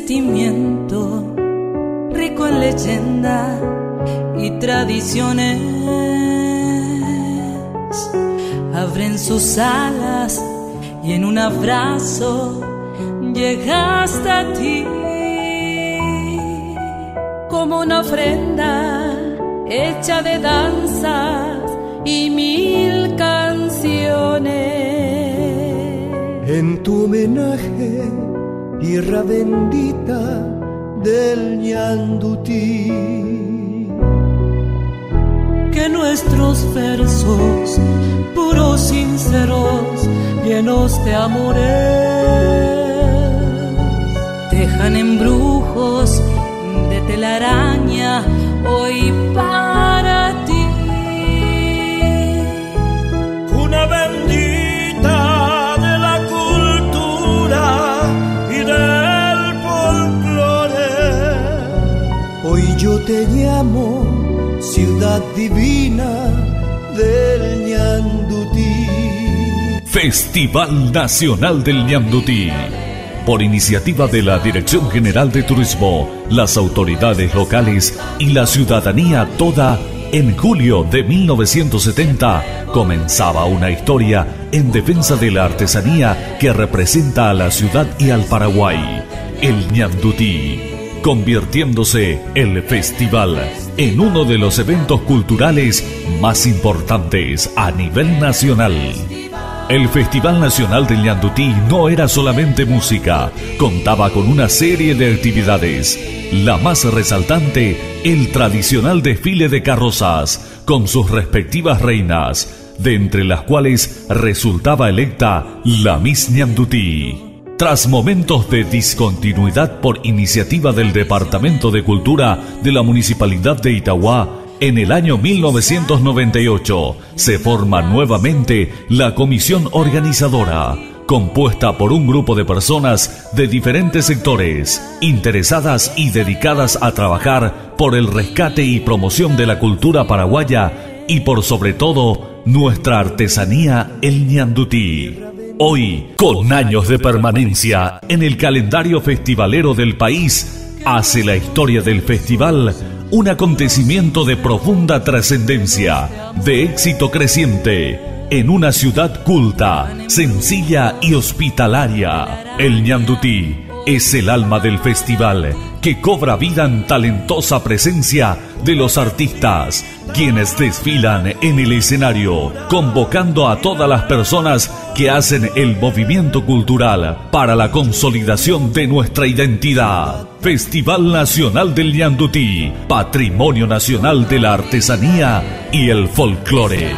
sentimiento, rico en leyenda y tradiciones, abren sus alas y en un abrazo llega hasta ti, como una ofrenda hecha de danzas y 1000 canciones. En tu homenaje, tierra bendita del Ñandutí, que nuestros versos, puros, sinceros, llenos de amores, dejan embrujos de telaraña hoy para ti. Una bendita de la cultura y del folclore, hoy yo te llamo ciudad divina del Ñandutí. Festival Nacional del Ñandutí. Por iniciativa de la Dirección General de Turismo, las autoridades locales y la ciudadanía toda, en julio de 1970 comenzaba una historia en defensa de la artesanía que representa a la ciudad y al Paraguay, el Ñandutí, convirtiéndose el festival en uno de los eventos culturales más importantes a nivel nacional. El Festival Nacional del Ñandutí no era solamente música, contaba con una serie de actividades. La más resaltante, el tradicional desfile de carrozas, con sus respectivas reinas, de entre las cuales resultaba electa la Miss Ñandutí. Tras momentos de discontinuidad por iniciativa del Departamento de Cultura de la Municipalidad de Itauguá, en el año 1998 se forma nuevamente la comisión organizadora, compuesta por un grupo de personas de diferentes sectores, interesadas y dedicadas a trabajar por el rescate y promoción de la cultura paraguaya y por sobre todo nuestra artesanía, el Ñandutí. Hoy, con años de permanencia en el calendario festivalero del país, hace la historia del festival un acontecimiento de profunda trascendencia, de éxito creciente, en una ciudad culta, sencilla y hospitalaria. El Ñandutí es el alma del festival, que cobra vida en talentosa presencia de los artistas, quienes desfilan en el escenario, convocando a todas las personas que hacen el movimiento cultural para la consolidación de nuestra identidad. Festival Nacional del Ñandutí, Patrimonio Nacional de la Artesanía y el Folclore.